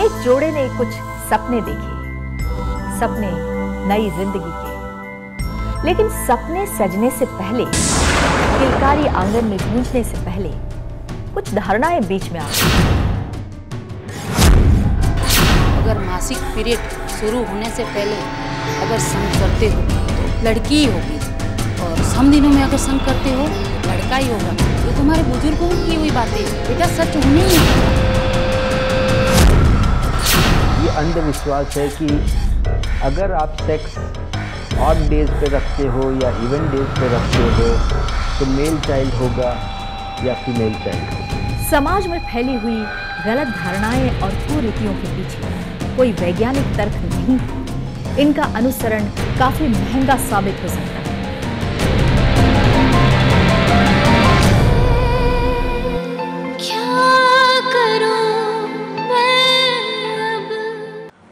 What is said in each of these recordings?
विवाहित जोड़े ने कुछ सपने देखे, सपने नई जिंदगी के। लेकिन सपने सजने से पहले, किलकारी आंगन में गूंजने से पहले कुछ धारणाएं बीच में आ गई। अगर मासिक पीरियड शुरू होने से पहले अगर संग करते हो तो लड़की ही होगी, और सम दिनों में अगर संग करते हो लड़का ही होगा। ये तुम्हारे बुजुर्गों की हुई बातें बेटा सच होनी ही है। ये अंधविश्वास है कि अगर आप सेक्स ऑड डेज पे रखते हो या इवन डेज पे रखते हो तो मेल चाइल्ड होगा या फीमेल चाइल्ड होगा। समाज में फैली हुई गलत धारणाएं और कुरीतियों के पीछे कोई वैज्ञानिक तर्क नहीं है। इनका अनुसरण काफी महंगा साबित हो सकता है।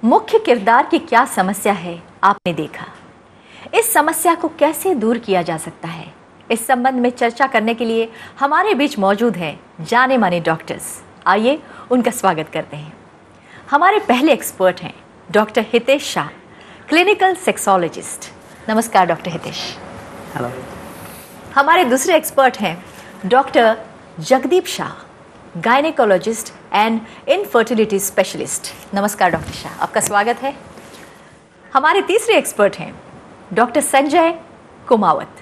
मुख्य किरदार की क्या समस्या है आपने देखा। इस समस्या को कैसे दूर किया जा सकता है, इस संबंध में चर्चा करने के लिए हमारे बीच मौजूद हैं जाने माने डॉक्टर्स। आइए उनका स्वागत करते हैं। हमारे पहले एक्सपर्ट हैं doctor Hitesh Shah, clinical sexologist. नमस्कार डॉक्टर हितेश। हेलो। हमारे दूसरे एक्सपर्ट हैं doctor Jagdeep Shah, gynaecologist and infertility specialist. नमस्कार डॉक्टर शाह, आपका स्वागत है। हमारे तीसरे एक्सपर्ट हैं डॉक्टर संजय कुमावत,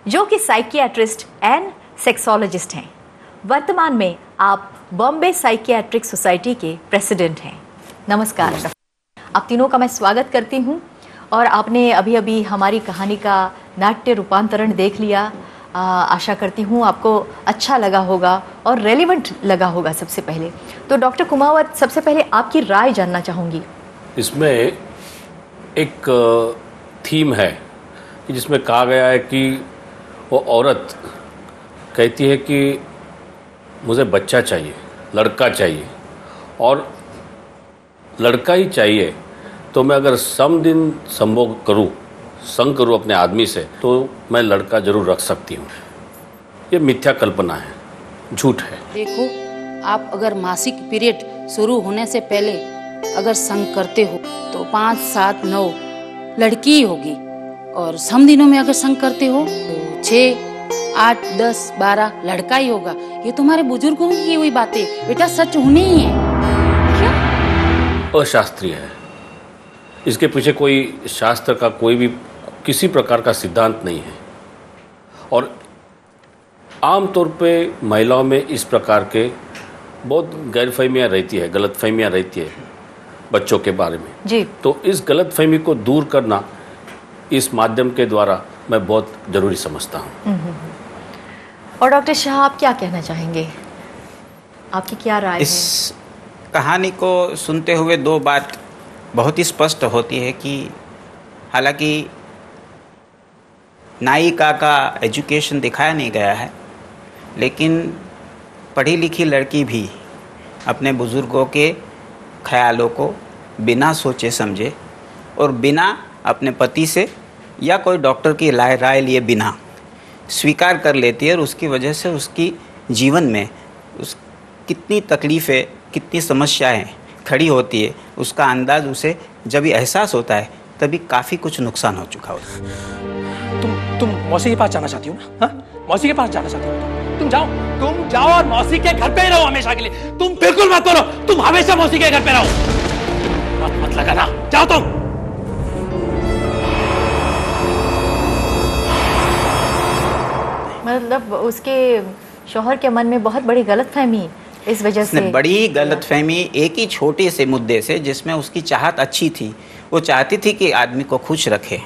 जो कि साइकियाट्रिस्ट एंड सेक्सोलॉजिस्ट हैं। वर्तमान में आप बॉम्बे साइकियाट्रिक सोसाइटी के प्रेसिडेंट हैं। नमस्कार डॉक्टर, आप तीनों का मैं स्वागत करती हूं। और आपने अभी अभी हमारी कहानी का नाट्य रूपांतरण देख लिया। आशा करती हूँ आपको अच्छा लगा होगा और रेलेवेंट लगा होगा। सबसे पहले तो डॉक्टर कुमावत, सबसे पहले आपकी राय जानना चाहूँगी। इसमें एक थीम है जिसमें कहा गया है कि वो औरत कहती है कि मुझे बच्चा चाहिए, लड़का चाहिए, और लड़का ही चाहिए तो मैं अगर सम दिन संभोग करूँ, संग करूँ अपने आदमी से, तो मैं लड़का जरूर रख सकती हूँ। ये मिथ्या कल्पना है, झूठ है। देखो, आप अगर मासिक पीरियड शुरू होने से पहले अगर संग करते हो तो 5, 7, 9 लड़की ही होगी, और सम दिनों में अगर संग करते हो तो 6, 8, 10, 12 लड़का ही होगा। ये तुम्हारे बुजुर्गों की हुई बातें बेटा सच होनी ही है। क्या? अशास्त्रीय है। इसके पीछे कोई शास्त्र का कोई भी किसी प्रकार का सिद्धांत नहीं है, और आमतौर पे महिलाओं में इस प्रकार के बहुत गैरफहमियाँ रहती है, गलतफहमियाँ रहती है बच्चों के बारे में जी। तो इस गलतफहमी को दूर करना इस माध्यम के द्वारा मैं बहुत ज़रूरी समझता हूँ। और डॉक्टर शाह, आप क्या कहना चाहेंगे, आपकी क्या राय है? इस कहानी को सुनते हुए दो बात बहुत ही स्पष्ट होती है कि हालांकि नायिका का एजुकेशन दिखाया नहीं गया है, लेकिन पढ़ी लिखी लड़की भी अपने बुज़ुर्गों के ख्यालों को बिना सोचे समझे और बिना अपने पति से या कोई डॉक्टर की राय लिए बिना स्वीकार कर लेती है, और उसकी वजह से उसकी जीवन में कितनी तकलीफ़ें, कितनी समस्याएं खड़ी होती है, उसका अंदाज उसे जब ये एहसास होता है तभी काफ़ी कुछ नुकसान हो चुका होता है। तुम मौसी के पास जाना चाहती हो ना? हाँ, मौसी के पास जाना चाहती हो? तुम जाओ और मौसी के घर पे ही रहो हमेशा के लिए। तुम बिल्कुल मत करो, तुम हमेशा मौसी के घर पे रहो। मत लगाना, जाओ तुम। मतलब उसके शौहर के मन में बहुत बड़ी गलतफहमी इस वजह से, बड़ी गलतफहमी एक ही छोटे से मुद्दे से, जिसमें उसकी चाहत अच्छी थी। वो चाहती थी कि आदमी को खुश रखे।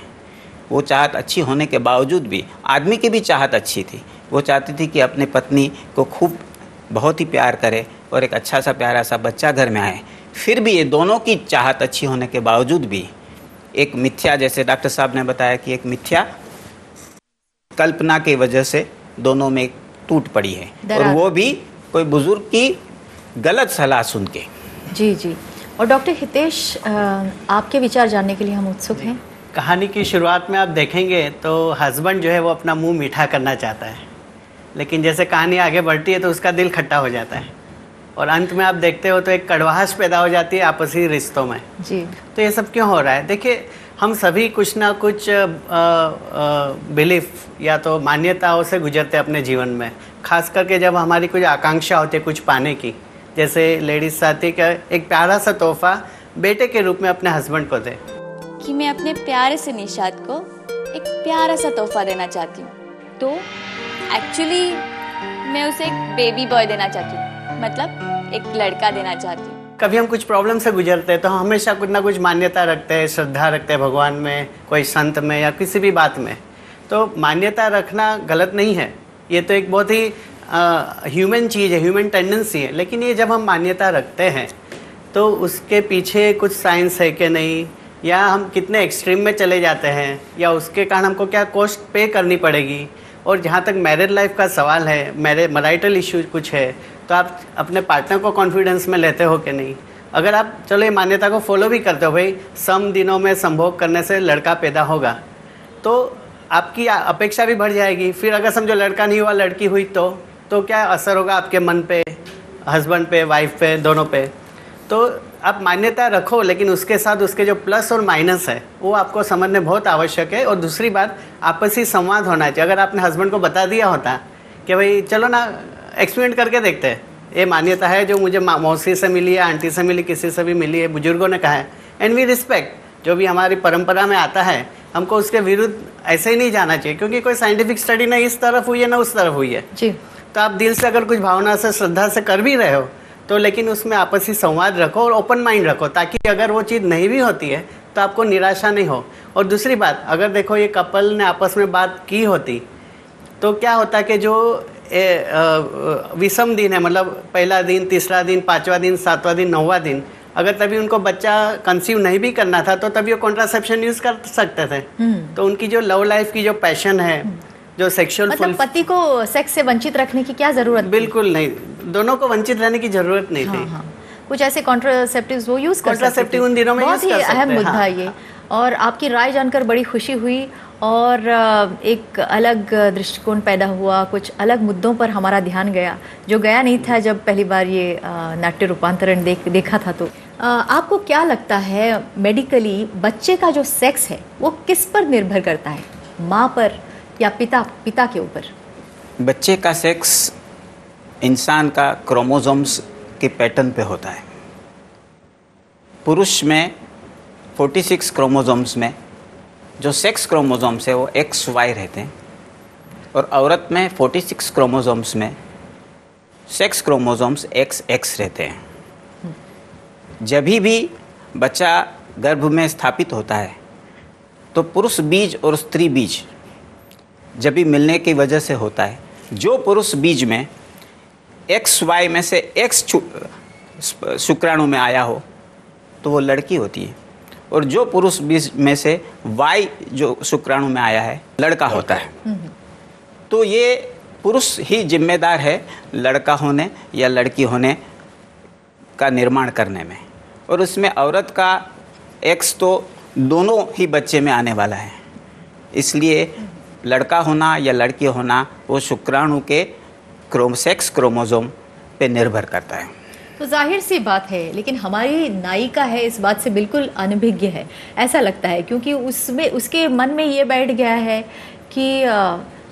वो चाहत अच्छी होने के बावजूद भी आदमी की भी चाहत अच्छी थी। वो चाहती थी कि अपने पत्नी को खूब बहुत ही प्यार करे और एक अच्छा सा प्यारा सा बच्चा घर में आए। फिर भी ये दोनों की चाहत अच्छी होने के बावजूद भी एक मिथ्या, जैसे डॉक्टर साहब ने बताया कि एक मिथ्या कल्पना की वजह से दोनों में टूट पड़ी है, और वो भी कोई बुजुर्ग की गलत सलाह सुन के। जी जी। और डॉक्टर हितेश, आपके विचार जानने के लिए हम उत्सुक हैं। कहानी की शुरुआत में आप देखेंगे तो हस्बैंड जो है वो अपना मुंह मीठा करना चाहता है, लेकिन जैसे कहानी आगे बढ़ती है तो उसका दिल खट्टा हो जाता है। और अंत में आप देखते हो तो एक कड़वाहट पैदा हो जाती है आपसी रिश्तों में। जी। तो ये सब क्यों हो रहा है? देखिए, हम सभी कुछ ना कुछ बिलीफ या तो मान्यताओं से गुजरते हैं अपने जीवन में, खास करके जब हमारी कुछ आकांक्षा होती है कुछ पाने की। जैसे लेडीज साथी का एक प्यारा सा तोहफा बेटे के रूप में अपने हस्बैंड को दे, कि मैं अपने प्यारे से निशाद को एक प्यारा सा तोहफा देना चाहती हूँ, तो एक्चुअली मैं उसे एक बेबी बॉय देना चाहती हूँ, मतलब एक लड़का देना चाहती हूँ। कभी हम कुछ प्रॉब्लम से गुजरते हैं तो हम हमेशा कुछ ना कुछ मान्यता रखते हैं, श्रद्धा रखते हैं भगवान में, कोई संत में या किसी भी बात में। तो मान्यता रखना गलत नहीं है, ये तो एक बहुत ही ह्यूमन चीज़ है, ह्यूमन टेंडेंसी है। लेकिन ये जब हम मान्यता रखते हैं तो उसके पीछे कुछ साइंस है कि नहीं, या हम कितने एक्सट्रीम में चले जाते हैं, या उसके कारण हमको क्या कॉस्ट पे करनी पड़ेगी। और जहाँ तक मैरिड लाइफ का सवाल है, मैरिटल इश्यू कुछ है, तो आप अपने पार्टनर को कॉन्फिडेंस में लेते हो कि नहीं। अगर आप चलो ये मान्यता को फॉलो भी करते हो, भाई सम दिनों में संभोग करने से लड़का पैदा होगा, तो आपकी अपेक्षा भी बढ़ जाएगी। फिर अगर समझो लड़का नहीं हुआ, लड़की हुई, तो क्या असर होगा आपके मन पे, हस्बैंड पे, वाइफ पे, दोनों पे। तो आप मान्यता रखो, लेकिन उसके साथ उसके जो प्लस और माइनस है वो आपको समझने बहुत आवश्यक है। और दूसरी बात, आपसी संवाद होना चाहिए। अगर आपने हस्बैंड को बता दिया होता कि भाई चलो ना एक्सपेरिमेंट करके देखते हैं, ये मान्यता है जो मुझे मौसी से मिली है, आंटी से मिली, किसी से भी मिली है, बुजुर्गों ने कहा है, एंड वी रिस्पेक्ट जो भी हमारी परंपरा में आता है, हमको उसके विरुद्ध ऐसे ही नहीं जाना चाहिए, क्योंकि कोई साइंटिफिक स्टडी ना इस तरफ हुई है ना उस तरफ हुई है जी। तो आप दिल से अगर कुछ भावना से, श्रद्धा से कर भी रहे हो, तो लेकिन उसमें आपसी संवाद रखो और ओपन माइंड रखो, ताकि अगर वो चीज़ नहीं भी होती है तो आपको निराशा नहीं हो। और दूसरी बात, अगर देखो ये कपल ने आपस में बात की होती तो क्या होता कि जो विषम दिन है, मतलब पहला दिन, तीसरा दिन, पांचवा दिन, सातवां दिन, 9वां दिन, अगर तभी उनको बच्चा कंसीव नहीं भी करना था तो तभी वो कॉन्ट्रासेप्शन यूज कर सकते थे। तो उनकी जो लव लाइफ की जो पैशन है, जो सेक्सुअल, मतलब पति को सेक्स से वंचित रखने की क्या जरूरत? बिल्कुल नहीं, दोनों को वंचित रहने की जरूरत नहीं थी। हाँ। कुछ ऐसे कॉन्ट्रासेप्टिव्स वो यूज कर सकते थे। कॉन्ट्रासेप्टिव उन दिनों में बहुत ही अहम मुद्दा है ये। और आपकी राय जानकर बड़ी खुशी हुई और एक अलग दृष्टिकोण पैदा हुआ, कुछ अलग मुद्दों पर हमारा ध्यान गया जो गया नहीं था जब पहली बार ये नाट्य रूपांतरण देखा था। तो आपको क्या लगता है, मेडिकली बच्चे का जो सेक्स है वो किस पर निर्भर करता है, माँ पर या पिता के ऊपर? बच्चे का सेक्स इंसान का क्रोमोसोम्स के पैटर्न पे होता है। पुरुष में 46 क्रोमोसोम्स में जो सेक्स क्रोमोसोम्स है वो XY रहते हैं, और औरत में 46 क्रोमोसोम्स में सेक्स क्रोमोसोम्स XX रहते हैं। जब भी बच्चा गर्भ में स्थापित होता है तो पुरुष बीज और स्त्री बीज जब भी मिलने की वजह से होता है, जो पुरुष बीज में XY में से X शुक्राणु में आया हो तो वो लड़की होती है, और जो पुरुष बीज में से Y जो शुक्राणु में आया है लड़का होता है। तो ये पुरुष ही जिम्मेदार है लड़का होने या लड़की होने का निर्माण करने में, और उसमें औरत का X तो दोनों ही बच्चे में आने वाला है। इसलिए लड़का होना या लड़की होना वो शुक्राणु के सेक्स क्रोमोसोम पे निर्भर करता है। तो जाहिर सी बात है, लेकिन हमारी नायिका है इस बात से बिल्कुल अनभिज्ञ है, ऐसा लगता है, क्योंकि उसमें उसके मन में ये बैठ गया है कि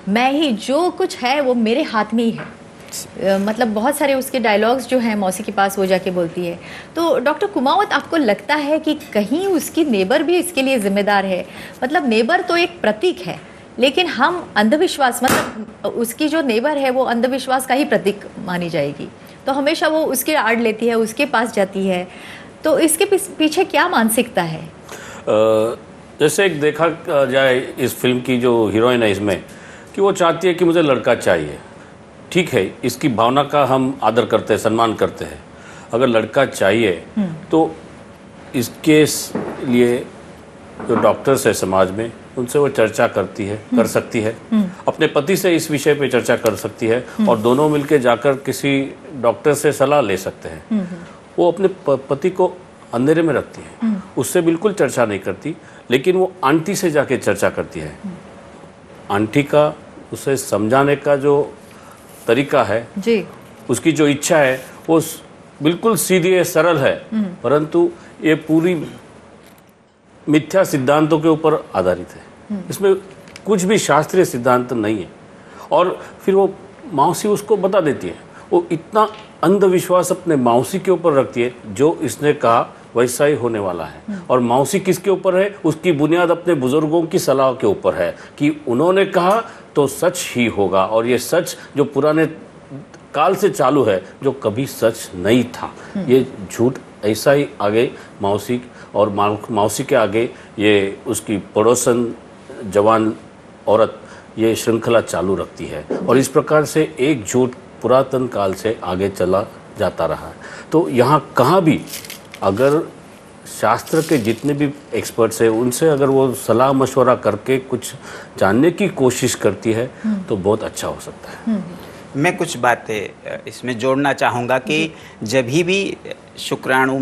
मैं ही, जो कुछ है वो मेरे हाथ में ही है। मतलब बहुत सारे उसके डायलॉग्स जो हैं मौसी के पास वो जाके बोलती है। तो डॉक्टर कुमावत, आपको लगता है कि कहीं उसकी नेबर भी इसके लिए जिम्मेदार है? मतलब नेबर तो एक प्रतीक है, लेकिन हम अंधविश्वास, मतलब उसकी जो नेबर है वो अंधविश्वास का ही प्रतीक मानी जाएगी, तो हमेशा वो उसके आड़ लेती है, उसके पास जाती है। तो इसके पीछे क्या मानसिकता है? जैसे एक देखा जाए इस फिल्म की जो हीरोइन है इसमें, कि वो चाहती है कि मुझे लड़का चाहिए। ठीक है, इसकी भावना का हम आदर करते हैं, सम्मान करते हैं। अगर लड़का चाहिए तो इसके लिए जो डॉक्टर्स है समाज में, उनसे वो चर्चा करती है, कर सकती है, अपने पति से इस विषय पे चर्चा कर सकती है, और दोनों मिलकर जाकर किसी डॉक्टर से सलाह ले सकते हैं। वो अपने पति को अंधेरे में रखती है, उससे बिल्कुल चर्चा नहीं करती, लेकिन वो आंटी से जाके चर्चा करती है। आंटी का उसे समझाने का जो तरीका है जी, उसकी जो इच्छा है वो बिल्कुल सीधी है, सरल है, परंतु ये पूरी मिथ्या सिद्धांतों के ऊपर आधारित है। इसमें कुछ भी शास्त्रीय सिद्धांत नहीं है। और फिर वो मौसी उसको बता देती है, वो इतना अंधविश्वास अपने मौसी के ऊपर रखती है, जो इसने कहा वैसा ही होने वाला है। और मौसी किसके ऊपर है? उसकी बुनियाद अपने बुजुर्गों की सलाह के ऊपर है कि उन्होंने कहा तो सच ही होगा, और ये सच जो पुराने काल से चालू है, जो कभी सच नहीं था। ये झूठ ऐसा ही आगे मौसी और मौसी के आगे ये उसकी पड़ोसन जवान औरत ये श्रृंखला चालू रखती है, और इस प्रकार से एक झूठ पुरातन काल से आगे चला जाता रहा है। तो यहाँ कहाँ भी अगर शास्त्र के जितने भी एक्सपर्ट्स हैं उनसे अगर वो सलाह मशवरा करके कुछ जानने की कोशिश करती है तो बहुत अच्छा हो सकता है। मैं कुछ बातें इसमें जोड़ना चाहूँगा कि जब भी शुक्राणु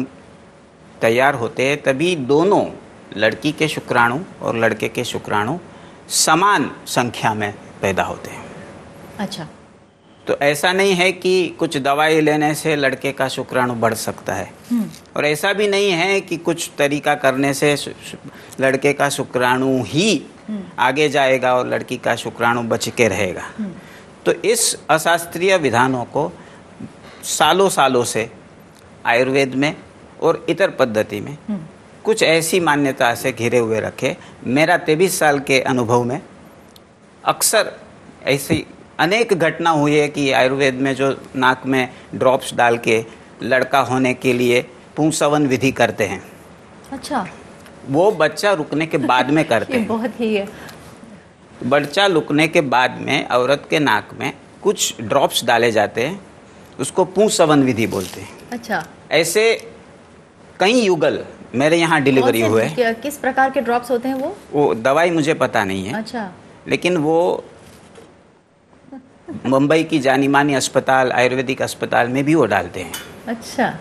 तैयार होते हैं तभी दोनों, लड़की के शुक्राणु और लड़के के शुक्राणु समान संख्या में पैदा होते हैं। अच्छा। तो ऐसा नहीं है कि कुछ दवाई लेने से लड़के का शुक्राणु बढ़ सकता है, और ऐसा भी नहीं है कि कुछ तरीका करने से लड़के का शुक्राणु ही आगे जाएगा और लड़की का शुक्राणु बच के रहेगा। तो इस अशास्त्रीय विधानों को सालों सालों से आयुर्वेद में और इतर पद्धति में कुछ ऐसी मान्यता से घिरे हुए रखे। मेरा 23 साल के अनुभव में अक्सर ऐसी अनेक घटना हुई है कि आयुर्वेद में जो नाक में ड्रॉप्स डाल के लड़का होने के लिए पुंसवन विधि करते हैं, अच्छा, वो बच्चा रुकने के बाद में करते हैं। बहुत ही है। बच्चा रुकने के बाद में औरत के नाक में कुछ ड्रॉप्स डाले जाते हैं, उसको पुंसवन विधि बोलते हैं। अच्छा। ऐसे कई युगल मेरे यहाँ डिलीवरी हुए। किस प्रकार के ड्रॉप्स होते हैं वो दवाई मुझे पता नहीं है। अच्छा। लेकिन वो मुंबई की जानी मानी अस्पताल, आयुर्वेदिक अस्पताल में भी वो डालते हैं। अच्छा।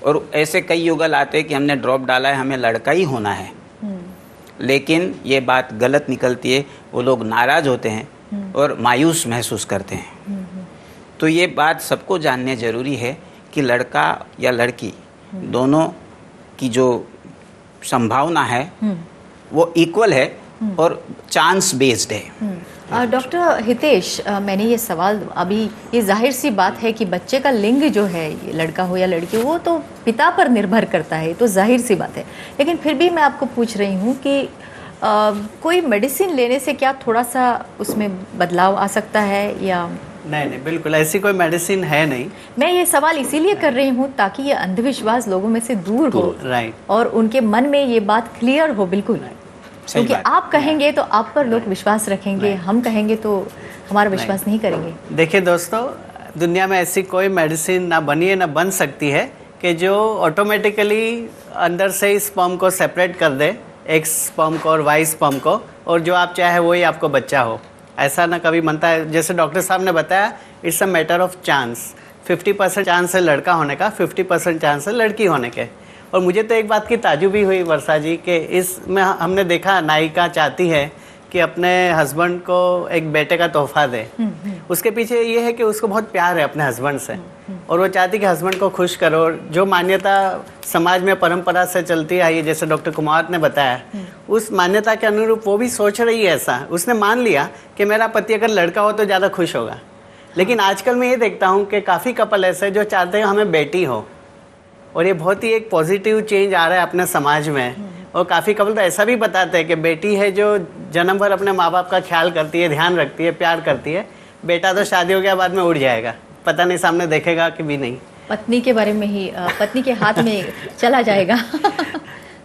और ऐसे कई युगल आते हैं कि हमने ड्रॉप डाला है, हमें लड़का ही होना है, लेकिन ये बात गलत निकलती है। वो लोग नाराज़ होते हैं और मायूस महसूस करते हैं। तो ये बात सबको जानने ज़रूरी है कि लड़का या लड़की दोनों की जो संभावना है वो इक्वल है और चांस बेस्ड है। डॉक्टर हितेश, मैंने ये सवाल अभी, ये जाहिर सी बात है कि बच्चे का लिंग जो है, ये लड़का हो या लड़की, वो तो पिता पर निर्भर करता है, तो जाहिर सी बात है। लेकिन फिर भी मैं आपको पूछ रही हूँ कि कोई मेडिसिन लेने से क्या थोड़ा सा उसमें बदलाव आ सकता है या नहीं, बिल्कुल ऐसी कोई मेडिसिन है नहीं। मैं ये सवाल इसीलिए कर रही हूँ ताकि ये अंधविश्वास लोगों में से दूर हो, राइट, और उनके मन में ये बात क्लियर हो। बिल्कुल, क्योंकि आप कहेंगे तो आप पर लोग विश्वास रखेंगे, हम कहेंगे तो हमारा विश्वास नहीं करेंगे। देखिए दोस्तों, दुनिया में ऐसी कोई मेडिसिन ना बनी है ना बन सकती है कि जो ऑटोमेटिकली अंदर से ही स्पर्म को सेपरेट कर दे, एक्स स्पर्म को और वाई स्पर्म को, और जो आप चाहे वही आपको बच्चा हो। ऐसा ना कभी बनता है। जैसे डॉक्टर साहब ने बताया, it's a matter of chance. 50% chance है लड़का होने का, 50% चांस है लड़की होने के। और मुझे तो एक बात की ताजुबी हुई वर्षा जी कि इसमें हमने देखा नायिका चाहती है कि अपने हस्बैंड को एक बेटे का तोहफा दे। उसके पीछे ये है कि उसको बहुत प्यार है अपने हस्बैंड से, और वो चाहती कि हस्बैंड को खुश करो। जो मान्यता समाज में परंपरा से चलती आई है, जैसे डॉक्टर कुमार ने बताया, उस मान्यता के अनुरूप वो भी सोच रही है ऐसा। उसने मान लिया कि मेरा पति अगर लड़का हो तो ज़्यादा खुश होगा। लेकिन आजकल मैं ये देखता हूँ कि काफ़ी कपल ऐसे जो चाहते हैं हमें बेटी हो, और ये बहुत ही एक पॉजिटिव चेंज आ रहा है अपने समाज में। और काफ़ी कपल तो ऐसा भी बताते हैं कि बेटी है जो जन्म भर अपने माँ बाप का ख्याल करती है, ध्यान रखती है, प्यार करती है। बेटा तो शादी हो गया बाद में उड़ जाएगा, पता नहीं सामने देखेगा कि भी नहीं, पत्नी के बारे में ही, पत्नी के हाथ में चला जाएगा।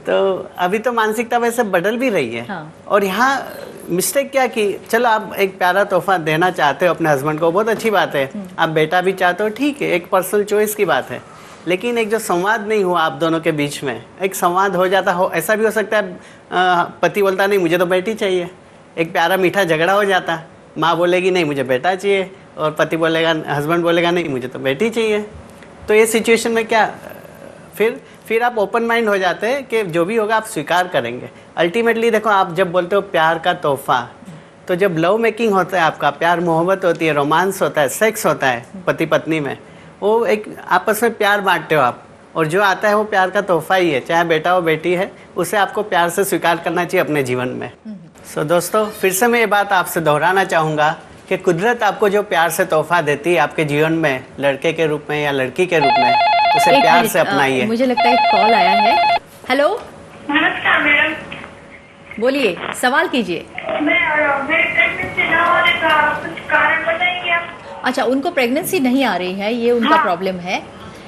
तो अभी तो मानसिकता वैसे बदल भी रही है। हाँ। और यहाँ मिस्टेक क्या कि चलो आप एक प्यारा तोहफा देना चाहते हो अपने हस्बैंड को, बहुत अच्छी बात है। आप बेटा भी चाहते हो, ठीक है, एक पर्सनल चॉइस की बात है। लेकिन एक जो संवाद नहीं हुआ आप दोनों के बीच में, एक संवाद हो जाता हो, ऐसा भी हो सकता है पति बोलता नहीं मुझे तो बेटी चाहिए, एक प्यारा मीठा झगड़ा हो जाता, माँ बोलेगी नहीं मुझे बेटा चाहिए, और पति बोलेगा, हस्बैंड बोलेगा नहीं मुझे तो बेटी चाहिए। तो ये सिचुएशन में क्या, फिर आप ओपन माइंड हो जाते हैं कि जो भी होगा आप स्वीकार करेंगे। अल्टीमेटली देखो, आप जब बोलते हो प्यार का तोहफा, तो जब लव मेकिंग होता है, आपका प्यार मोहब्बत होती है, रोमांस होता है, सेक्स होता है पति पत्नी में, वो एक आपस में प्यार बांटते हो आप, और जो आता है वो प्यार का तोहफा ही है, चाहे बेटा हो बेटी है, उसे आपको प्यार से स्वीकार करना चाहिए अपने जीवन में। सो दोस्तों, फिर से मैं ये बात आपसे दोहराना चाहूँगा कि कुदरत आपको जो प्यार से तोहफा देती है आपके जीवन में, लड़के के रूप में या लड़की के रूप में, उसे प्यार से अपनाइए। मुझे लगता है एक कॉल आया है। हेलो, नमस्कार मैडम, बोलिए, सवाल कीजिए। मेरे प्रेगनेंसी ना होने का कुछ कारण बताएंगे आप? अच्छा, उनको प्रेगनेंसी नहीं आ रही है, ये उनका प्रॉब्लम है।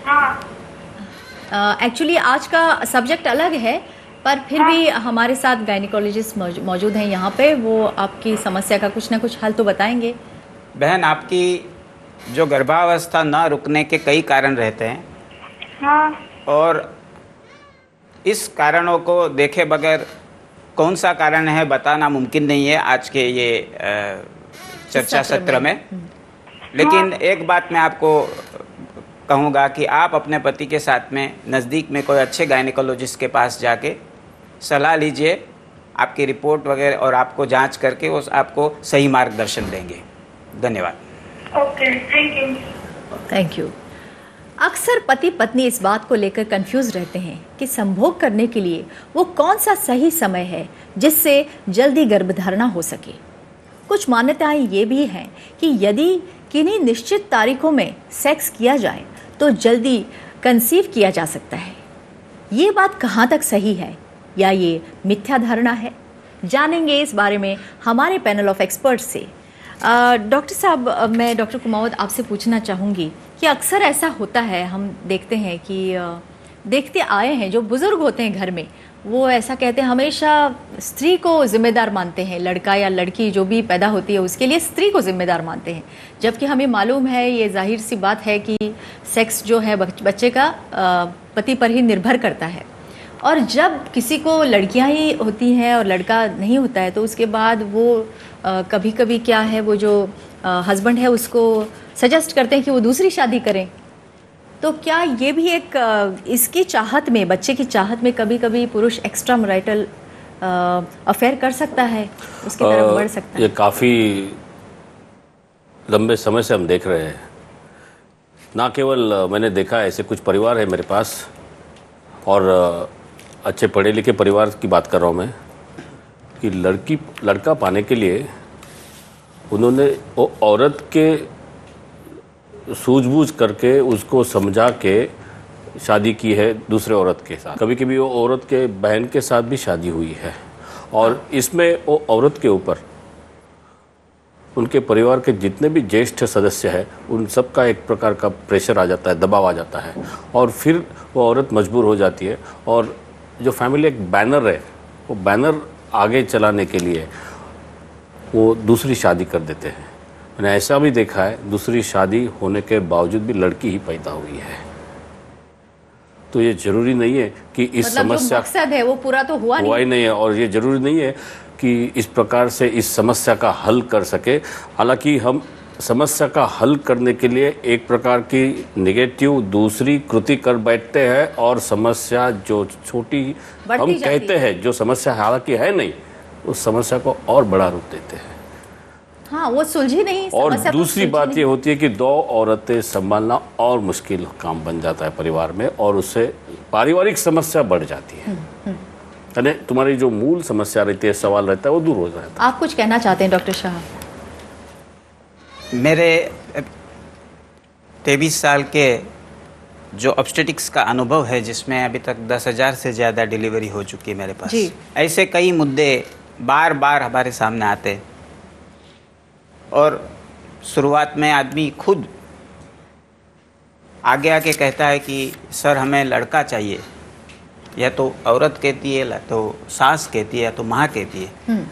हाँ, एक्चुअली आज का सब्जेक्ट अलग है, पर फिर भी हमारे साथ गायनिकोलॉजिस्ट मौजूद हैं यहाँ पे, वो आपकी समस्या का कुछ ना कुछ हल तो बताएंगे। बहन, आपकी जो गर्भावस्था न रुकने के कई कारण रहते हैं, हाँ, और इस कारणों को देखे बगैर कौन सा कारण है बताना मुमकिन नहीं है आज के ये चर्चा सत्र में। लेकिन एक बात मैं आपको कहूँगा कि आप अपने पति के साथ में नज़दीक में कोई अच्छे गायनिकोलॉजिस्ट के पास जाके सलाह लीजिए, आपकी रिपोर्ट वगैरह और आपको जांच करके वो आपको सही मार्गदर्शन देंगे। धन्यवाद। Okay, thank you. Thank you. अक्सर पति पत्नी इस बात को लेकर कंफ्यूज रहते हैं कि संभोग करने के लिए वो कौन सा सही समय है जिससे जल्दी गर्भधारणा हो सके। कुछ मान्यताएं ये भी हैं कि यदि किन्हीं निश्चित तारीखों में सेक्स किया जाए तो जल्दी कंसीव किया जा सकता है। ये बात कहाँ तक सही है या ये मिथ्या धारणा है, जानेंगे इस बारे में हमारे पैनल ऑफ एक्सपर्ट्स से। डॉक्टर साहब, मैं डॉक्टर कुमावत आपसे पूछना चाहूँगी कि अक्सर ऐसा होता है, हम देखते हैं कि देखते आए हैं, जो बुज़ुर्ग होते हैं घर में वो ऐसा कहते हैं, हमेशा स्त्री को जिम्मेदार मानते हैं, लड़का या लड़की जो भी पैदा होती है उसके लिए स्त्री को जिम्मेदार मानते हैं, जबकि हमें मालूम है, ये जाहिर सी बात है कि सेक्स जो है बच्चे का पति पर ही निर्भर करता है। और जब किसी को लड़कियां ही होती हैं और लड़का नहीं होता है तो उसके बाद वो कभी कभी क्या है, वो जो हस्बैंड है उसको सजेस्ट करते हैं कि वो दूसरी शादी करें। तो क्या ये भी एक इसकी चाहत में, बच्चे की चाहत में कभी कभी पुरुष एक्स्ट्रा मैरिटल अफेयर कर सकता है, उसकी तरफ बढ़ सकता है? ये काफ़ी लंबे समय से हम देख रहे हैं। ना केवल मैंने देखा, ऐसे कुछ परिवार है मेरे पास, और अच्छे पढ़े लिखे परिवार की बात कर रहा हूँ मैं, कि लड़का पाने के लिए उन्होंने वो औरत के सूझबूझ करके उसको समझा के शादी की है दूसरे औरत के साथ। कभी कभी वो औरत के बहन के साथ भी शादी हुई है, और इसमें वो औरत के ऊपर उनके परिवार के जितने भी ज्येष्ठ सदस्य हैं उन सब का एक प्रकार का प्रेशर आ जाता है, दबाव आ जाता है, और फिर वो औरत मजबूर हो जाती है। और जो फैमिली एक बैनर है, वो बैनर आगे चलाने के लिए वो दूसरी शादी कर देते हैं। मैंने ऐसा भी देखा है, दूसरी शादी होने के बावजूद भी लड़की ही पैदा हुई है। तो ये जरूरी नहीं है कि इस समस्या, जो मकसद है वो पूरा तो हुआ ही नहीं है, और ये जरूरी नहीं है कि इस प्रकार से इस समस्या का हल कर सके। हालांकि हम समस्या का हल करने के लिए एक प्रकार की नेगेटिव दूसरी कृति कर बैठते हैं, और समस्या जो छोटी हम कहते हैं, जो समस्या हालांकि है नहीं, उस समस्या को और बड़ा रूप देते हैं। हाँ, वो सुलझी नहीं। और दूसरी बात ये होती है कि दो औरतें संभालना और मुश्किल काम बन जाता है परिवार में, और उससे पारिवारिक समस्या बढ़ जाती है। यानी तुम्हारी जो मूल समस्या रहती है, सवाल रहता है, वो दूर हो जाता है। आप कुछ कहना चाहते हैं डॉक्टर शाह? मेरे 23 साल के जो ऑब्स्टेटिक्स का अनुभव है, जिसमें अभी तक 10,000 से ज़्यादा डिलीवरी हो चुकी है मेरे पास जी। ऐसे कई मुद्दे बार बार हमारे सामने आते, और शुरुआत में आदमी खुद आगे आके कहता है कि सर हमें लड़का चाहिए, या तो औरत कहती है, या तो सास कहती है, या तो माँ कहती है,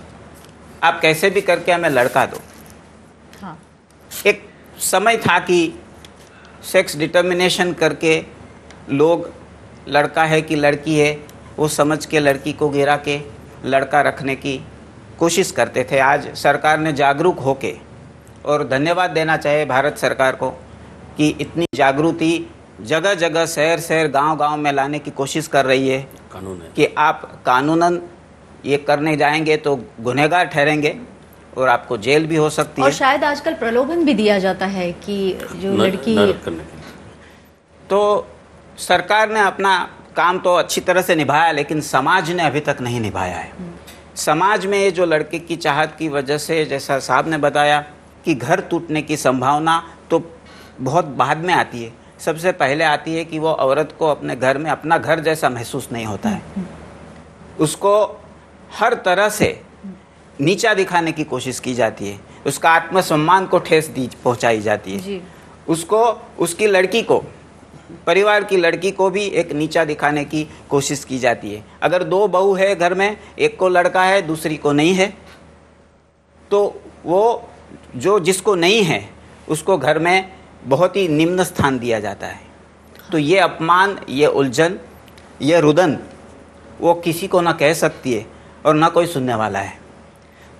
आप कैसे भी करके हमें लड़का दो। हाँ। एक समय था कि सेक्स डिटर्मिनेशन करके लोग लड़का है कि लड़की है वो समझ के लड़की को गिरा के लड़का रखने की कोशिश करते थे। आज सरकार ने जागरूक होके, और धन्यवाद देना चाहिए भारत सरकार को कि इतनी जागृति जगह जगह, शहर शहर, गांव गांव में लाने की कोशिश कर रही है। कानून है कि आप कानूनन ये करने जाएंगे तो गुनहगार ठहरेंगे और आपको जेल भी हो सकती है। और शायद आजकल प्रलोभन भी दिया जाता है कि जो लड़की तो सरकार ने अपना काम तो अच्छी तरह से निभाया, लेकिन समाज ने अभी तक नहीं निभाया है। समाज में ये जो लड़के की चाहत की वजह से, जैसा साहब ने बताया कि घर टूटने की संभावना तो बहुत बाद में आती है। सबसे पहले आती है कि वो औरत को अपने घर में अपना घर जैसा महसूस नहीं होता है, उसको हर तरह से नीचा दिखाने की कोशिश की जाती है, उसका आत्मसम्मान को ठेस पहुंचाई जाती है, उसको, उसकी लड़की को, परिवार की लड़की को भी एक नीचा दिखाने की कोशिश की जाती है। अगर 2 बहू है घर में, एक को लड़का है दूसरी को नहीं है, तो वो जो जिसको नहीं है उसको घर में बहुत ही निम्न स्थान दिया जाता है। तो ये अपमान, ये उलझन, ये रुदन वो किसी को ना कह सकती है और ना कोई सुनने वाला है।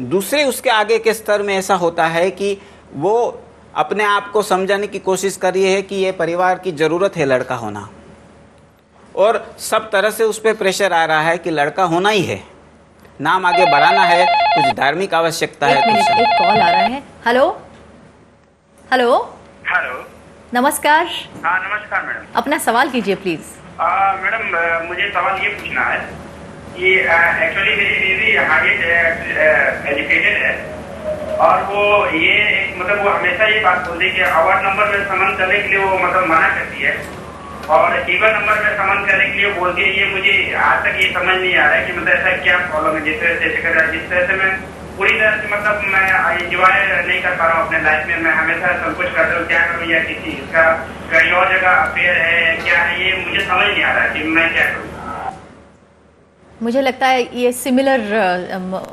दूसरे उसके आगे के स्तर में ऐसा होता है कि वो अपने आप को समझाने की कोशिश कर रही है कि ये परिवार की ज़रूरत है लड़का होना, और सब तरह से उस पर प्रेशर आ रहा है कि लड़का होना ही है, नाम आगे बढ़ाना है, कुछ धार्मिक आवश्यकता है। एक कॉल आ रहा है। हेलो हेलो हेलो, नमस्कार। हाँ नमस्कार मैडम। अपना सवाल कीजिए प्लीज। मैडम मुझे सवाल ये पूछना है कि एक्चुअली मेरी बीवी हाईएस्ट एजुकेटेड है, और वो ये मतलब वो हमेशा ये बात बोलती है कि अवार्ड नंबर में समन करने के लिए वो मतलब मना करती है, और इवन नंबर में समन करने के लिए बोलती है। ये मुझे आज तक ये समझ नहीं आ रहा है कि मतलब ऐसा क्या प्रॉब्लम है, जिस तरह से मैं पूरी तरह से मतलब मैं एंजॉय नहीं कर पा रहा हूँ अपने लाइफ में। मैं हमेशा सब कुछ करता हूँ, क्या करूँ, या किसी इसका कहीं और जगह अफेयर है क्या है, ये मुझे समझ नहीं आ रहा है कि मैं क्या करूँ। मुझे लगता है ये सिमिलर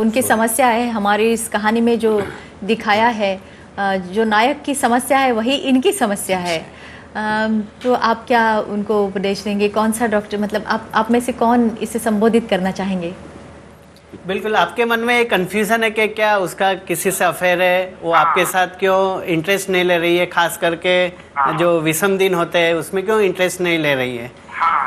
उनकी समस्या है। हमारी इस कहानी में जो दिखाया है, जो नायक की समस्या है वही इनकी समस्या है। तो आप क्या उनको उपदेश देंगे? कौन सा डॉक्टर, मतलब आप में से कौन इसे संबोधित करना चाहेंगे? बिल्कुल, आपके मन में एक कन्फ्यूज़न है कि क्या उसका किसी से अफेयर है, वो आपके साथ क्यों इंटरेस्ट नहीं ले रही है, खास करके जो विषम दिन होते हैं उसमें क्यों इंटरेस्ट नहीं ले रही है।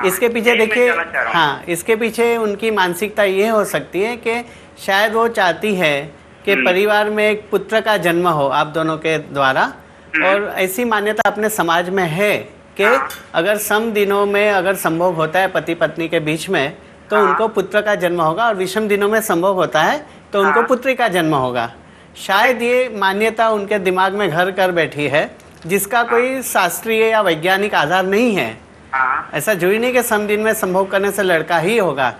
इसके पीछे देखिए, हाँ, इसके पीछे उनकी मानसिकता ये हो सकती है कि शायद वो चाहती है कि परिवार में एक पुत्र का जन्म हो आप दोनों के द्वारा, और ऐसी मान्यता अपने समाज में है कि अगर सम दिनों में अगर संभोग होता है पति पत्नी के बीच में तो उनको पुत्र का जन्म होगा, और विषम दिनों में संभोग होता है तो उनको पुत्री का जन्म होगा। शायद ये मान्यता उनके दिमाग में घर कर बैठी है, जिसका कोई शास्त्रीय या वैज्ञानिक आधार नहीं है। ऐसा जरूरी नहीं कि सम दिन में संभोग करने से लड़का ही होगा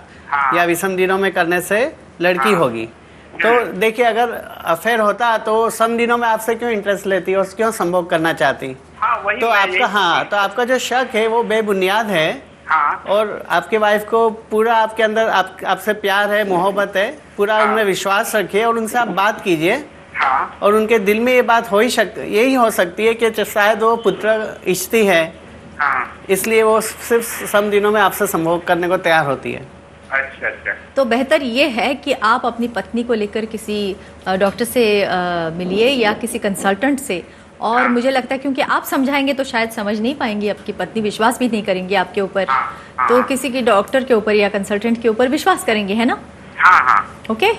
या विषम दिनों में करने से लड़की होगी। तो देखिए, अगर अफेयर होता तो सम दिनों में आपसे क्यों इंटरेस्ट लेती और क्यों संभोग करना चाहती? तो आपका जो शक है वो बेबुनियाद है। और आपके वाइफ को पूरा आपके अंदर आपसे प्यार है, मोहब्बत है, पूरा उनमें विश्वास रखिए और उनसे आप बात कीजिए। और उनके दिल में ये बात यही हो सकती है कि शायद वो पुत्र इच्छती है, इसलिए वो सिर्फ सम दिनों में आपसे संभोग करने को तैयार होती है। अच्छा अच्छा। तो बेहतर ये है कि आप अपनी पत्नी को लेकर किसी डॉक्टर से मिलिए या किसी कंसल्टेंट से। और मुझे लगता है क्योंकि आप समझाएंगे तो शायद समझ नहीं पाएंगी, आपकी पत्नी विश्वास भी नहीं करेंगी आपके ऊपर, तो किसी की डॉक्टर के ऊपर या कंसल्टेंट के ऊपर विश्वास करेंगे, है ना? ओके।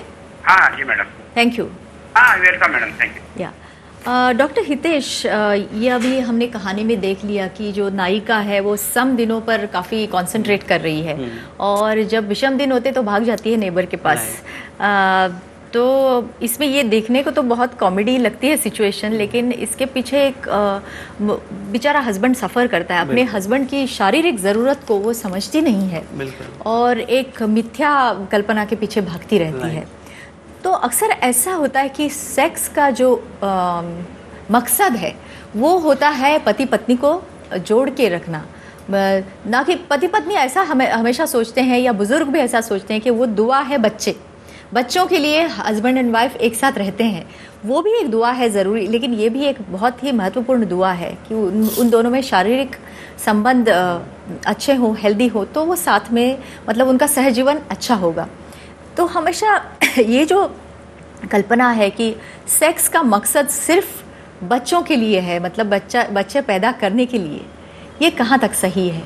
जी madam, thank you. Welcome madam, thank you. या डॉक्टर हितेश, ये अभी हमने कहानी में देख लिया कि जो नायिका है वो सम दिनों पर काफ़ी कंसंट्रेट कर रही है, और जब विषम दिन होते तो भाग जाती है नेबर के पास। तो इसमें ये देखने को तो बहुत कॉमेडी लगती है सिचुएशन, लेकिन इसके पीछे एक बेचारा हस्बैंड सफ़र करता है, अपने हस्बैंड की शारीरिक ज़रूरत को वो समझती नहीं है और एक मिथ्या कल्पना के पीछे भागती रहती है। तो अक्सर ऐसा होता है कि सेक्स का जो मकसद है वो होता है पति पत्नी को जोड़ के रखना, ना कि पति पत्नी ऐसा हमेशा सोचते हैं या बुज़ुर्ग भी ऐसा सोचते हैं कि वो दुआ है बच्चों के लिए। हस्बैंड एंड वाइफ एक साथ रहते हैं, वो भी एक दुआ है ज़रूरी, लेकिन ये भी एक बहुत ही महत्वपूर्ण दुआ है कि उन दोनों में शारीरिक संबंध अच्छे हों, हेल्दी हो, तो वो साथ में मतलब उनका सहजीवन अच्छा होगा। तो हमेशा ये जो कल्पना है कि सेक्स का मकसद सिर्फ बच्चों के लिए है, मतलब बच्चे पैदा करने के लिए, ये कहाँ तक सही है?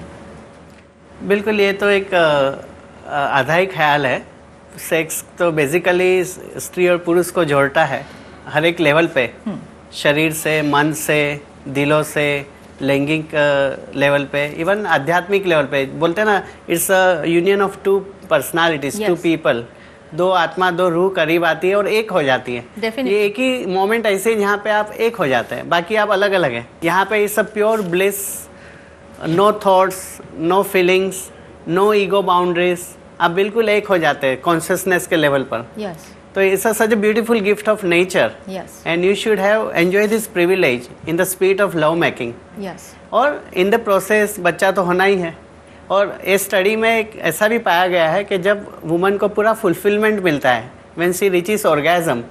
बिल्कुल, ये तो एक आधा ही ख्याल है। सेक्स तो बेसिकली स्त्री और पुरुष को जोड़ता है हर एक लेवल पे, शरीर से, मन से, दिलों से, लैंगिक लेवल पे, इवन आध्यात्मिक लेवल पे। बोलते हैं ना, it's a union of two personalities, two people. दो आत्मा, दो रूह करीब आती है और एक हो जाती है। ये एक ही मोमेंट ऐसे जहाँ पे आप एक हो जाते हैं, बाकी आप अलग अलग हैं। यहाँ पे it's a pure bliss, no thoughts, no feelings, no ego boundaries, आप बिल्कुल एक हो जाते हैं कॉन्शियसनेस के लेवल पर। तो it's such a beautiful gift of nature, and you should have enjoy this privilege in the spirit of love making. और इन द प्रोसेस बच्चा तो होना ही है। और इस स्टडी में एक ऐसा भी पाया गया है कि जब वुमन को पूरा फुलफिलमेंट मिलता है, व्हेन शी रीचेस ऑर्गेज्म,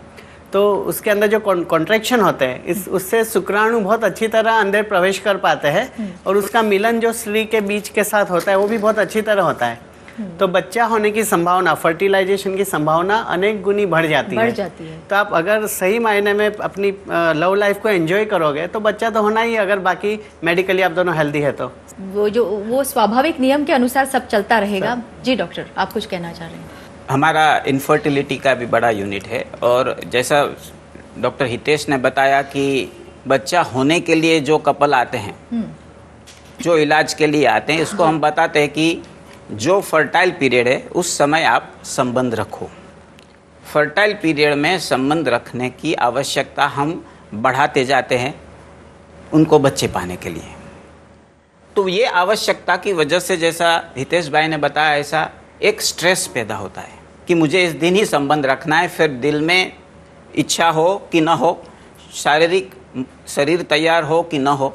तो उसके अंदर जो कॉन्ट्रैक्शन होते हैं, उससे शुक्राणु बहुत अच्छी तरह अंदर प्रवेश कर पाते हैं और उसका मिलन जो स्त्री के बीच के साथ होता है वो भी बहुत अच्छी तरह होता है। तो बच्चा होने की संभावना, फर्टिलाइजेशन की संभावना अनेक गुनी बढ़ जाती है। तो आप अगर सही मायने में अपनी लव लाइफ को एंजॉय करोगे तो बच्चा तो होना ही है, अगर बाकी मेडिकली आप दोनों हेल्दी है तो। वो स्वाभाविक नियम के अनुसार सब चलता रहेगा। जी डॉक्टर, आप कुछ कहना चाह रहे हैं? हमारा इनफर्टिलिटी का भी बड़ा यूनिट है, और जैसा डॉक्टर हितेश ने बताया कि बच्चा होने के लिए जो कपल आते हैं, जो इलाज के लिए आते हैं, इसको हम बताते हैं कि जो फर्टाइल पीरियड है उस समय आप संबंध रखो। फर्टाइल पीरियड में संबंध रखने की आवश्यकता हम बढ़ाते जाते हैं उनको बच्चे पाने के लिए। तो ये आवश्यकता की वजह से, जैसा हितेश भाई ने बताया, ऐसा एक स्ट्रेस पैदा होता है कि मुझे इस दिन ही संबंध रखना है। फिर दिल में इच्छा हो कि ना हो, शारीरिक शरीर तैयार हो कि ना हो,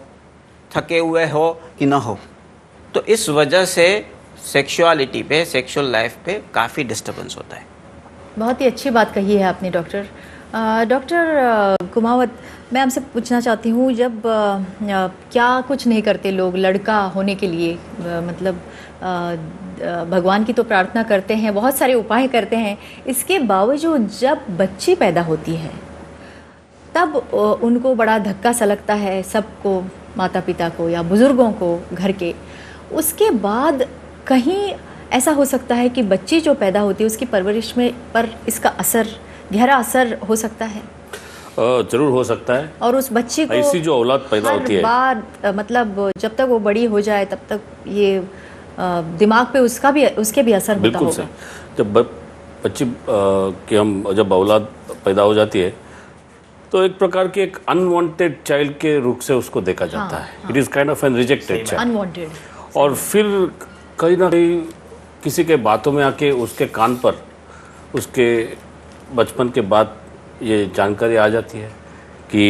थके हुए हो कि ना हो, तो इस वजह से सेक्सुअलिटी पे, सेक्सुअल लाइफ पे काफ़ी डिस्टर्बेंस होता है। बहुत ही अच्छी बात कही है आपने डॉक्टर। डॉक्टर कुमावत, मैं आपसे पूछना चाहती हूँ, जब क्या कुछ नहीं करते लोग लड़का होने के लिए, मतलब भगवान की तो प्रार्थना करते हैं, बहुत सारे उपाय करते हैं, इसके बावजूद जब बच्ची पैदा होती है तब उनको बड़ा धक्का सा लगता है, सबको, माता पिता को या बुज़ुर्गों को घर के। उसके बाद कहीं ऐसा हो सकता है कि बच्ची जो पैदा होती है उसकी परवरिश में पर इसका असर, गहरा असर हो सकता है। जरूर हो सकता है। और उस बच्ची को ऐसी जो औलाद पैदा होती है, बार मतलब जब तक वो बड़ी हो जाए तब तक ये दिमाग पे उसके भी असर होता होगा। बिल्कुल। जब बच्ची की हम जब औलाद पैदा हो जाती है तो एक प्रकार की एक अनवांटेड चाइल्ड के रूप से उसको देखा जाता है। It is kind of an rejected child, unwanted. और फिर कहीं ना कहीं किसी के बातों में आके उसके कान पर उसके बचपन के बाद ये जानकारी आ जाती है कि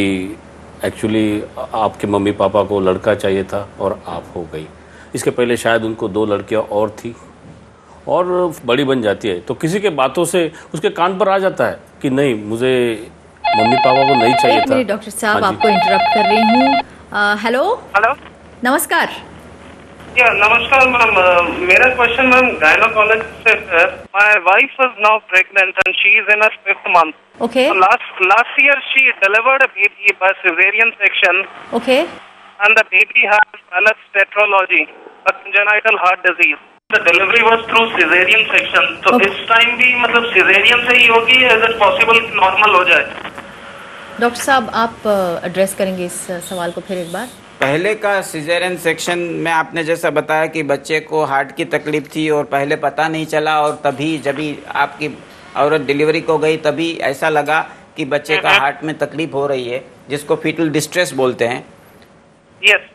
एक्चुअली आपके मम्मी पापा को लड़का चाहिए था और आप हो गई। इसके पहले शायद उनको 2 लड़कियां और थी और बड़ी बन जाती है, तो किसी के बातों से उसके कान पर आ जाता है कि नहीं, मुझे मम्मी पापा को नहीं चाहिए था। डॉक्टर साहब, आपको इंटरप्ट कर रही हूँ। हेलो हेलो, नमस्कार। नमस्कार मैम, मेरा क्वेश्चन मैम गायनोकोलॉजिस्ट से है। My wife is now pregnant and she is in her 5th month. Okay. So last year she delivered a baby by cesarean section. Okay. And the baby has Bell's tetralogy, a congenital heart disease. The delivery was through cesarean section. So इस time भी मतलब cesarean से ही होगी, is it possible normal हो जाए? Doctor साहब, आप address करेंगे इस सवाल को फिर एक बार? पहले का सिजेरियन सेक्शन में आपने जैसा बताया कि बच्चे को हार्ट की तकलीफ थी और पहले पता नहीं चला, और तभी जब आपकी औरत डिलीवरी को गई तभी ऐसा लगा कि बच्चे का हार्ट में तकलीफ हो रही है, जिसको फीटल डिस्ट्रेस बोलते हैं। यस।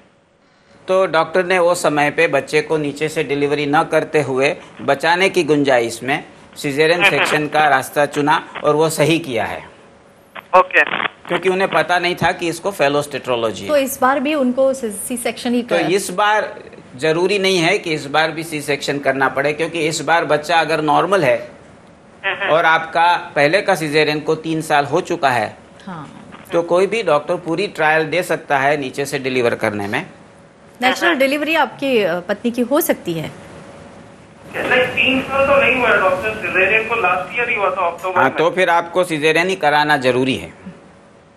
तो डॉक्टर ने वो समय पे बच्चे को नीचे से डिलीवरी न करते हुए बचाने की गुंजाइश में सिजेरियन सेक्शन का रास्ता चुना, और वो सही किया है। ओके। क्योंकि उन्हें पता नहीं था कि इसको फेलोस टेट्रोलॉजी है। तो इस बार भी उनको सी सेक्शन ही तो इस बार जरूरी नहीं है कि इस बार भी सी सेक्शन करना पड़े, क्योंकि इस बार बच्चा अगर नॉर्मल है और आपका पहले का सिजेरियन को 3 साल हो चुका है, तो कोई भी डॉक्टर पूरी ट्रायल दे सकता है नीचे से डिलीवर करने में। नेचुरल डिलीवरी आपकी पत्नी की हो सकती है? 3 साल तो नहीं हुआ डॉक्टर, सिजेरियन को लास्ट ईयर ही हुआ था अक्टूबर में। तो फिर आपको सिजेरियन ही कराना जरूरी है।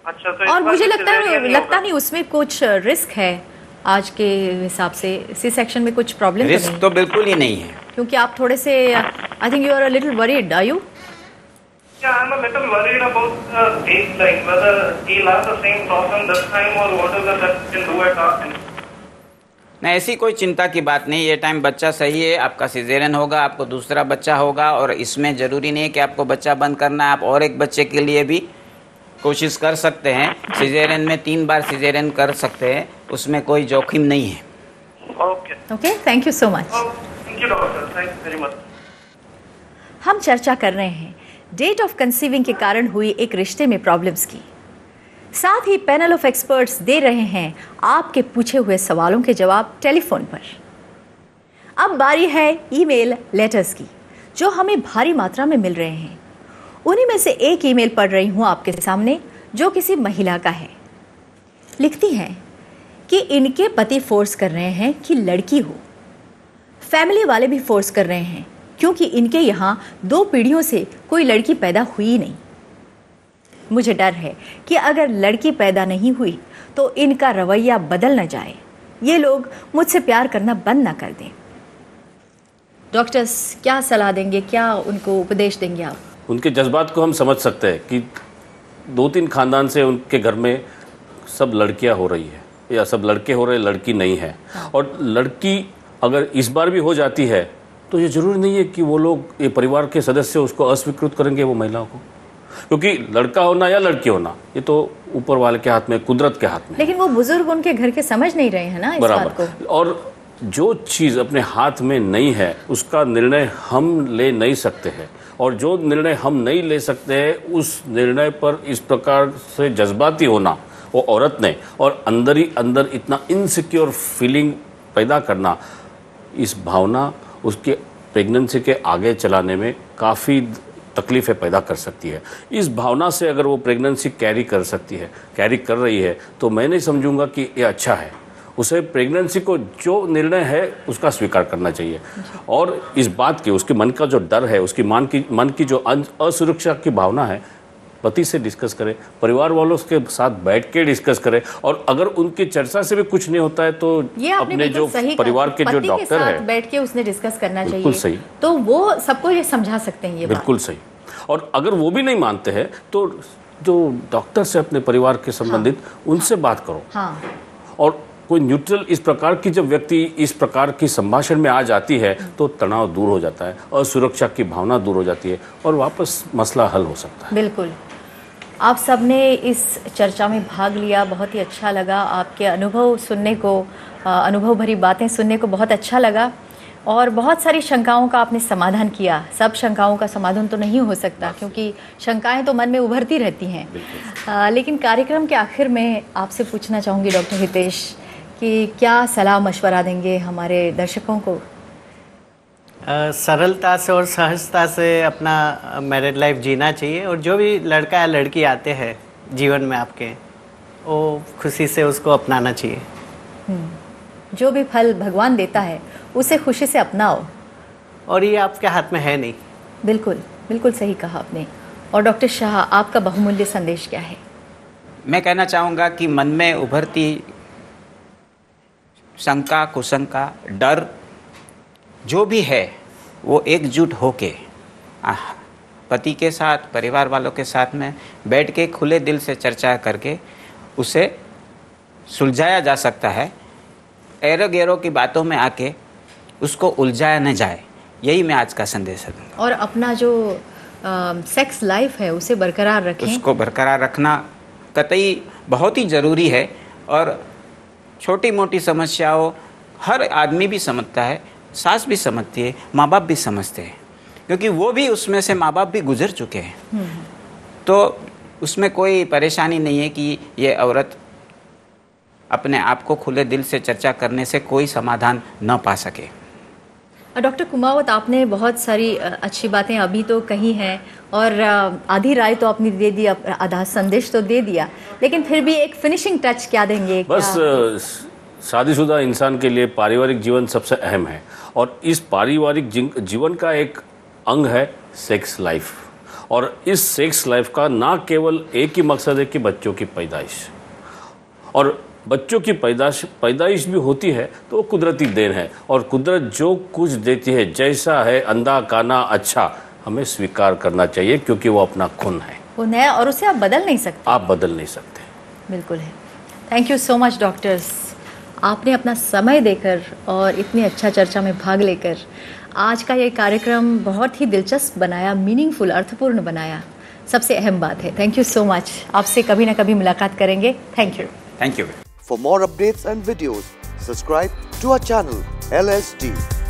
अच्छा, तो और मुझे लगता नहीं उसमें कुछ रिस्क है आज के हिसाब से। सी सेक्शन में कुछ प्रॉब्लम रिस्क तो बिल्कुल ही नहीं है, क्योंकि आप थोड़े से, I think you are a little worried, are you? Yeah, I'm a little worried about the baseline, whether he'll have the same problem this time or what is it that we can do at our end. नहीं, ऐसी कोई चिंता की बात नहीं। ये time बच्चा सही है, आपका सिजेरियन होगा, आपको दूसरा बच्चा होगा, और इसमें ज़रूरी नहीं है कि आपको बच्चा बंद करना है। आप और एक बच्चे के लिए भी कोशिश कर सकते हैं। सिजेरियन में 3 बार सिजेरियन कर सकते हैं, उसमें कोई जोखिम नहीं है। Okay, thank you so much. Thank you doctor, thank very much. हम चर्चा कर रहे हैं डेट ऑफ कंसीविंग के कारण हुई एक रिश्ते में प्रॉब्लम्स की। साथ ही पैनल ऑफ एक्सपर्ट्स दे रहे हैं आपके पूछे हुए सवालों के जवाब टेलीफोन पर। अब बारी है ईमेल लेटर्स की, जो हमें भारी मात्रा में मिल रहे हैं। उन्हीं में से एक ईमेल पढ़ रही हूं आपके सामने, जो किसी महिला का है। लिखती हैं कि इनके पति फोर्स कर रहे हैं कि लड़की हो। फैमिली वाले भी फोर्स कर रहे हैं, क्योंकि इनके यहाँ 2 पीढ़ियों से कोई लड़की पैदा हुई नहीं। मुझे डर है कि अगर लड़की पैदा नहीं हुई तो इनका रवैया बदल न जाए, ये लोग मुझसे प्यार करना बंद ना कर दें। डॉक्टर्स क्या सलाह देंगे, क्या उनको उपदेश देंगे आप? उनके जज्बात को हम समझ सकते हैं कि 2-3 खानदान से उनके घर में सब लड़कियां हो रही है या सब लड़के हो रहे, लड़की नहीं है। और लड़की अगर इस बार भी हो जाती है तो ये ज़रूरी नहीं है कि वो लोग, ये परिवार के सदस्य उसको अस्वीकृत करेंगे वो महिलाओं को, क्योंकि लड़का होना या लड़की होना ये तो ऊपर वाले के हाथ में, कुदरत के हाथ में। लेकिन वो बुजुर्ग उनके घर के समझ नहीं रहे हैं ना इस बात को। और जो चीज़ अपने हाथ में नहीं है उसका निर्णय हम ले नहीं सकते हैं, और जो निर्णय हम नहीं ले सकते हैं उस निर्णय पर इस प्रकार से जज्बाती होना वो औरत ने, और अंदर ही अंदर इतना इनसिक्योर फीलिंग पैदा करना, इस भावना उसके प्रेगनेंसी के आगे चलाने में काफ़ी तकलीफ़ें पैदा कर सकती है। इस भावना से अगर वो प्रेगनेंसी कैरी कर सकती है, कैरी कर रही है, तो मैं नहीं समझूंगा कि ये अच्छा है। उसे प्रेगनेंसी को जो निर्णय है उसका स्वीकार करना चाहिए, और इस बात की, उसके मन का जो डर है, उसकी मन की जो असुरक्षा की भावना है, पति से डिस्कस करें, परिवार वालों के साथ बैठ के डिस्कस करें। और अगर उनकी चर्चा से भी कुछ नहीं होता है तो अपने जो परिवार के जो डॉक्टर है बैठ के उसने डिस्कस करना चाहिए। बिल्कुल सही, तो वो सबको ये समझा सकते हैं ये बिल्कुल सही। और अगर वो भी नहीं मानते हैं तो जो डॉक्टर से अपने परिवार के संबंधित उनसे बात करो। और कोई न्यूट्रल, इस प्रकार की जब व्यक्ति इस प्रकार की संभाषण में आ जाती है तो तनाव दूर हो जाता है, असुरक्षा की भावना दूर हो जाती है, और वापस मसला हल हो सकता है। बिल्कुल। आप सबने इस चर्चा में भाग लिया, बहुत ही अच्छा लगा। आपके अनुभव सुनने को, अनुभव भरी बातें सुनने को बहुत अच्छा लगा, और बहुत सारी शंकाओं का आपने समाधान किया। सब शंकाओं का समाधान तो नहीं हो सकता, क्योंकि शंकाएं तो मन में उभरती रहती हैं। लेकिन कार्यक्रम के आखिर में आपसे पूछना चाहूँगी डॉक्टर हितेश कि क्या सलाह मशवरा देंगे हमारे दर्शकों को? सरलता से और सहजता से अपना मैरिड लाइफ जीना चाहिए, और जो भी लड़का या लड़की आते हैं जीवन में आपके, वो खुशी से उसको अपनाना चाहिए। जो भी फल भगवान देता है उसे खुशी से अपनाओ, और ये आपके हाथ में है नहीं। बिल्कुल, बिल्कुल सही कहा आपने। और डॉक्टर शाह, आपका बहुमूल्य संदेश क्या है? मैं कहना चाहूँगा कि मन में उभरती शंका, कुशंका, डर जो भी है वो एकजुट होके पति के साथ, परिवार वालों के साथ में बैठ के खुले दिल से चर्चा करके उसे सुलझाया जा सकता है। एरो गैरो की बातों में आके उसको उलझाया न जाए, यही मैं आज का संदेश दूंगा। और अपना जो सेक्स लाइफ है उसे बरकरार रखें, उसको बरकरार रखना कतई बहुत ही ज़रूरी है। और छोटी मोटी समस्याओं हर आदमी भी समझता है, सास भी समझती है, माँ बाप भी समझते हैं, क्योंकि वो भी उसमें से माँ बाप भी गुजर चुके हैं। तो उसमें कोई परेशानी नहीं है कि ये औरत अपने आप को खुले दिल से चर्चा करने से कोई समाधान न पा सके। डॉक्टर कुमावत, आपने बहुत सारी अच्छी बातें अभी तो कही हैं, और आधी राय तो आपने दे दी, आधा संदेश तो दे दिया, लेकिन फिर भी एक फिनिशिंग टच क्या देंगे? बस शादीशुदा इंसान के लिए पारिवारिक जीवन सबसे अहम है, और इस पारिवारिक जीवन का एक अंग है सेक्स लाइफ। और इस सेक्स लाइफ का ना केवल एक ही मकसद है कि बच्चों की पैदाइश, और बच्चों की पैदाइश भी होती है तो वो कुदरती देन है, और कुदरत जो कुछ देती है, जैसा है अंधा काना अच्छा, हमें स्वीकार करना चाहिए, क्योंकि वो अपना खून है और उसे आप बदल नहीं सकते। आप बदल नहीं सकते। बिल्कुल है। Thank you so much doctors. आपने अपना समय देकर और इतनी अच्छा चर्चा में भाग लेकर आज का ये कार्यक्रम बहुत ही दिलचस्प बनाया, मीनिंगफुल, अर्थपूर्ण बनाया। सबसे अहम बात है। Thank you so much. आपसे कभी ना कभी मुलाकात करेंगे। Thank you. Thank you. For more updates and videos, subscribe to our channel LSD.